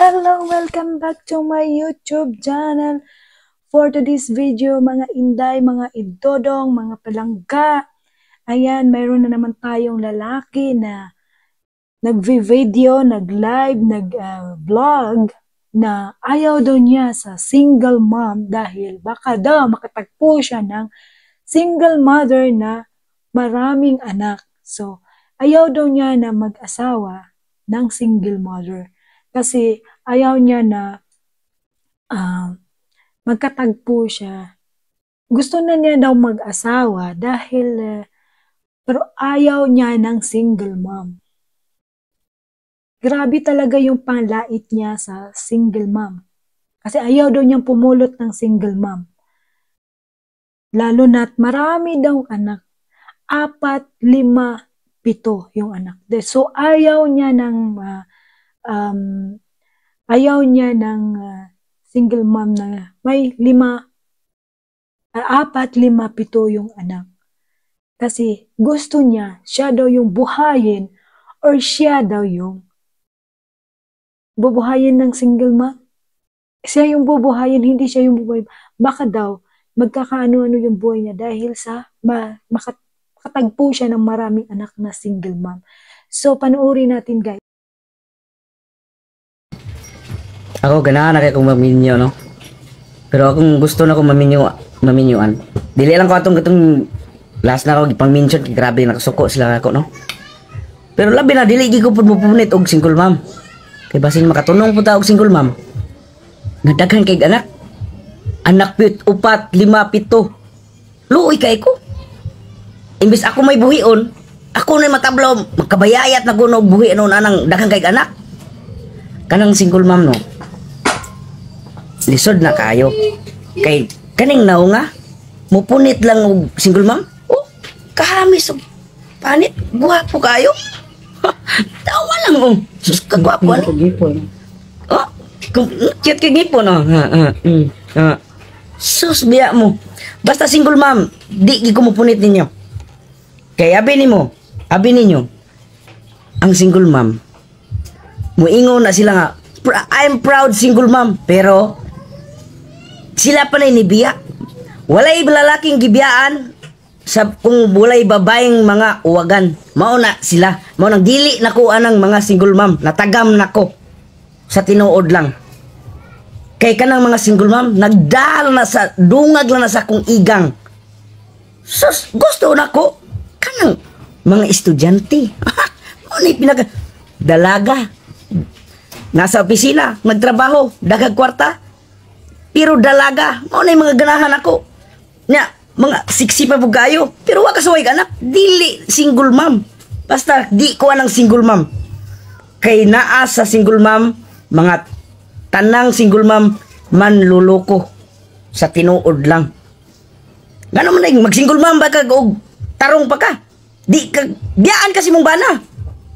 Hello! Welcome back to my YouTube channel. For today's video, mga inday, mga idodong, mga palangga. Ayan, mayroon na naman tayong lalaki na nag-video, nag-live, nag-vlog na ayaw daw niya sa single mom dahil baka daw makatagpo siya ng single mother na maraming anak. So, ayaw daw niya na mag-asawa ng single mother. Kasi ayaw niya na magkatagpo siya. Gusto na niya daw mag-asawa dahil pero ayaw niya ng single mom. Grabe talaga yung panlait niya sa single mom. Kasi ayaw daw niyang pumulot ng single mom. Lalo na't marami daw anak. 4, 5, 7 yung anak. So ayaw niya ng single mom na may 4, 5, 7 yung anak. Kasi gusto niya, siya daw yung buhayin or siya daw yung bubuhayin ng single mom. Siya yung bubuhayin, hindi siya yung bubuhayin. Baka daw magkakaano-ano yung buhay niya dahil sa makatagpo siya ng maraming anak na single mom. So panoorin natin guys. Ako ganahan na kay kong maminyo, no? Pero akong gusto na kong maminyuan. Dili lang ko atong last na ako gipang mention kay grabe nakasuko sila ako, no? Pero labi na dili gi ko pud mo punit og single mom. Kay basin makatunong po ta og single mom. Nadaghan kay anak. Anak pit 4, 5, 7. Luoy kay ko. Imbis ako may buhion, ako na matablaw, magkabayayat na kuno og buhi noon anang daghan kay anak. Kanang single mom, no? Lisod na kayo. Kay kaning naw nga mupunit lang og single mom. Oh, kahamis og panit, guwapo kayo. Tawa lang oh. Sus ka guwapo ani. Oh, cute kay gipon oh. Sus biya mo. Basta single mom, di gi ko mupunit ninyo. Kay abi ninyo. Ang single mom muingon na sila nga, I'm proud single mom, pero sila pa na inibiya. Walay lalaking gibiyaan sa kung walay babaeng mga uwagan. Mao na sila. Mao nang dili nako anang mga single mom. Natagam nako sa tinuod lang. Kay kanang mga single mom nagdal na sa dungag lang na sa kung igang. Sus, gusto nako kanang mga estudyante. Mao ni pinaka dalaga. Nasa opisina, nagtrabaho, dagag kwarta. Pero dalaga, mao na mga ganahan ako. Nya, mga siksi pa po kayo. Pero wa kasaway ka anak, dili single mom. Basta di ko anang single mom. Kay naa sa single mom, mga tanang single mom manluloko sa tinuod lang. Gano man na mag-single mom ba ka og tarong pa ka? Di ka biyaan kasi mong bana.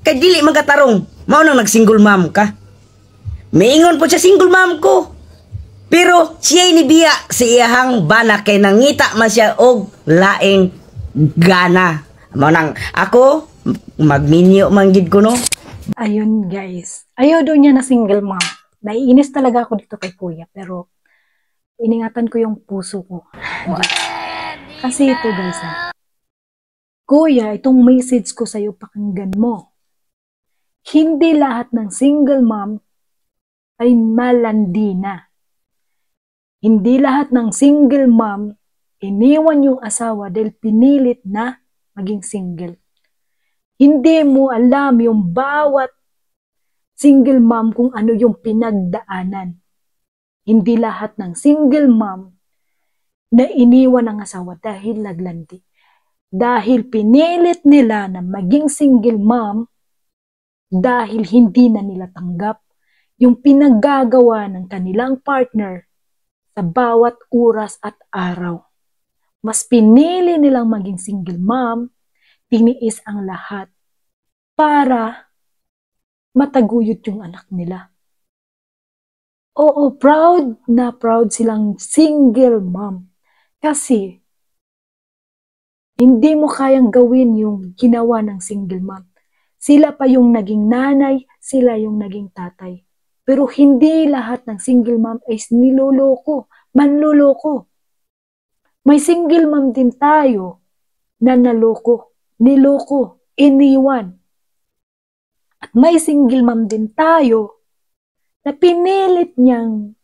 Kay dili magkatarong, mao nang nag-single mom ka. Miingon po siya single mom ko. Pero siya inibiya sa iyahang bana kay nangita man siya og laing gana. Mao nang ako magminyo man gid ko no. Ayun guys. Ayaw daw niya na single mom. Naiinis talaga ako dito kay kuya. Pero iningatan ko yung puso ko. Kasi ito guys kuya, itong message ko sa'yo pakinggan mo. Hindi lahat ng single mom ay malandi na. Hindi lahat ng single mom iniwan yung asawa dahil pinilit na maging single. Hindi mo alam yung bawat single mom kung ano yung pinagdaanan. Hindi lahat ng single mom na iniwan ang asawa dahil naglandi. Dahil pinilit nila na maging single mom dahil hindi na nila tanggap yung pinaggagawa ng kanilang partner sa bawat oras at araw. Mas pinili nilang maging single mom, tiniis ang lahat para mataguyod yung anak nila. Oo, proud na proud silang single mom. Kasi hindi mo kayang gawin yung ginawa ng single mom. Sila pa yung naging nanay, sila yung naging tatay. Pero hindi lahat ng single mom ay niloloko, manloloko. May single mom din tayo na naloko, niloko, iniwan. At may single mom din tayo na pinilit niyang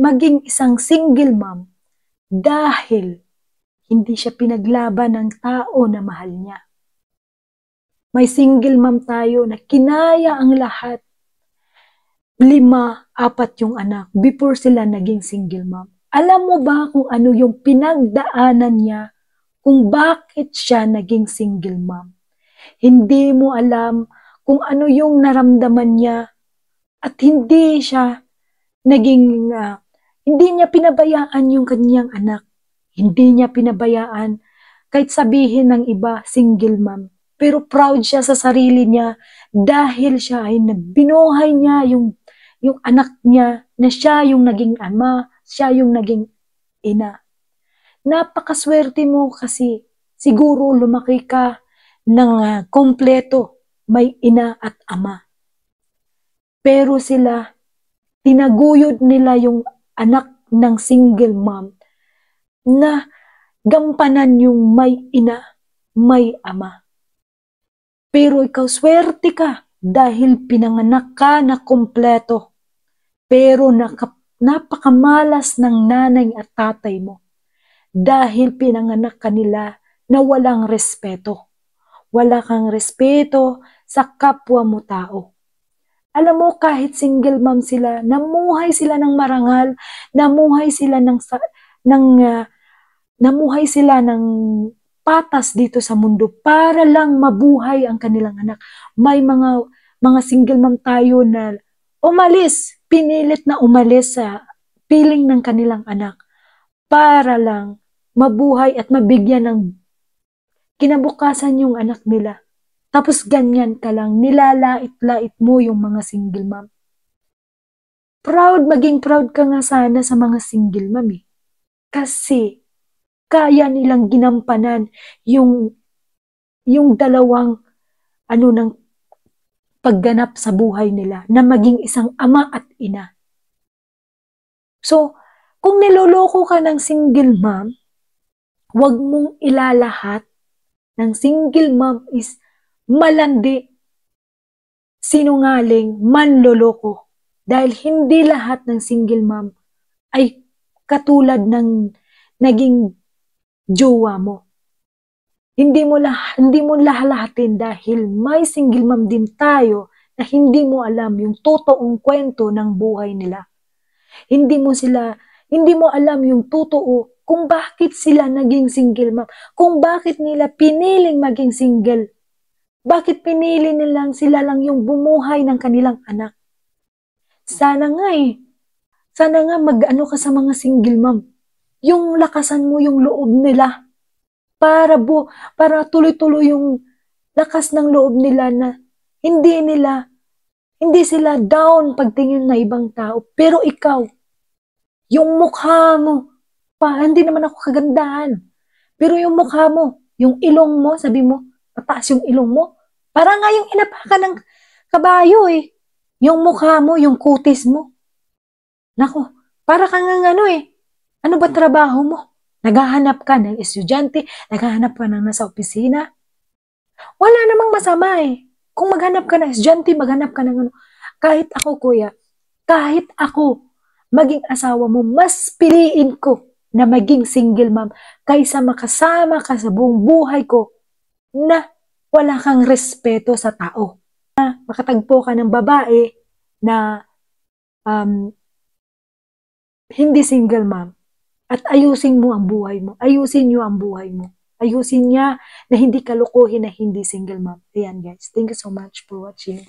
maging isang single mom dahil hindi siya pinaglaban ng tao na mahal niya. May single mom tayo na kinaya ang lahat. 5, 4 yung anak before sila naging single mom. Alam mo ba kung ano yung pinagdaanan niya kung bakit siya naging single mom? Hindi mo alam kung ano yung naramdaman niya at hindi niya pinabayaan yung kanyang anak. Hindi niya pinabayaan kahit sabihin ng iba single mom. Pero proud siya sa sarili niya dahil siya ay binuhay niya yung anak niya na siya yung naging ama, siya yung naging ina. Napakaswerte mo kasi siguro lumaki ka ng kompleto, may ina at ama. Pero sila, tinaguyod nila yung anak ng single mom na gampanan yung may ina, may ama. Pero ikaw swerte ka dahil pinanganak ka na kompleto. Pero napakamalas ng nanay at tatay mo dahil pinanganak ka nila na walang respeto. Wala kang respeto sa kapwa mo tao. Alam mo, kahit single mom sila, namuhay sila ng marangal, namuhay sila ng patas dito sa mundo para lang mabuhay ang kanilang anak. May mga single mom tayo na pinilit na umalis sa piling ng kanilang anak para lang mabuhay at mabigyan ng kinabukasan yung anak nila. Tapos ganyan ka lang, nilalait-lait mo yung mga single mom. Maging proud ka nga sana sa mga single mom eh. Kasi kaya nilang ginampanan yung dalawang ng pagganap sa buhay nila na maging isang ama at ina. So, kung niloloko ka ng single mom, huwag mong ilalahat ng single mom is malandi, sinungaling, manloloko. Dahil hindi lahat ng single mom ay katulad ng naging jowa mo. Hindi mo lahalahatin dahil may single mom din tayo na hindi mo alam yung totoong kwento ng buhay nila. Hindi mo alam yung totoo kung bakit sila naging single mom, kung bakit nila piniling maging single. Bakit pinili nilang sila lang yung bumuhay ng kanilang anak? Sana nga mag-ano ka sa mga single mom. Yung lakasan mo yung loob nila para tuloy-tuloy yung lakas ng loob nila na hindi sila down pagtingin na ibang tao. Pero ikaw, yung mukha mo, hindi naman ako kagandahan. Pero yung mukha mo, yung ilong mo, sabi mo, mataas yung ilong mo. Para nga yung inapakan ng kabayo eh. Yung mukha mo, yung kutis mo. Nako, para kang ano eh. Ano ba trabaho mo? Naghahanap ka ng estudyante, naghahanap ka ng nasa opisina. Wala namang masama eh. Kung maghanap ka ng estudyante, maghanap ka ng ano. Kahit ako, kuya, kahit ako, maging asawa mo, mas piliin ko na maging single mom kaysa makasama ka sa buong buhay ko na wala kang respeto sa tao. Makatagpo ka ng babae na hindi single mom at ayusin mo ang buhay mo. Ayusin niyo ang buhay mo. Ayusin niya na hindi ka lokohin na hindi single mom. Ayan guys. Thank you so much for watching.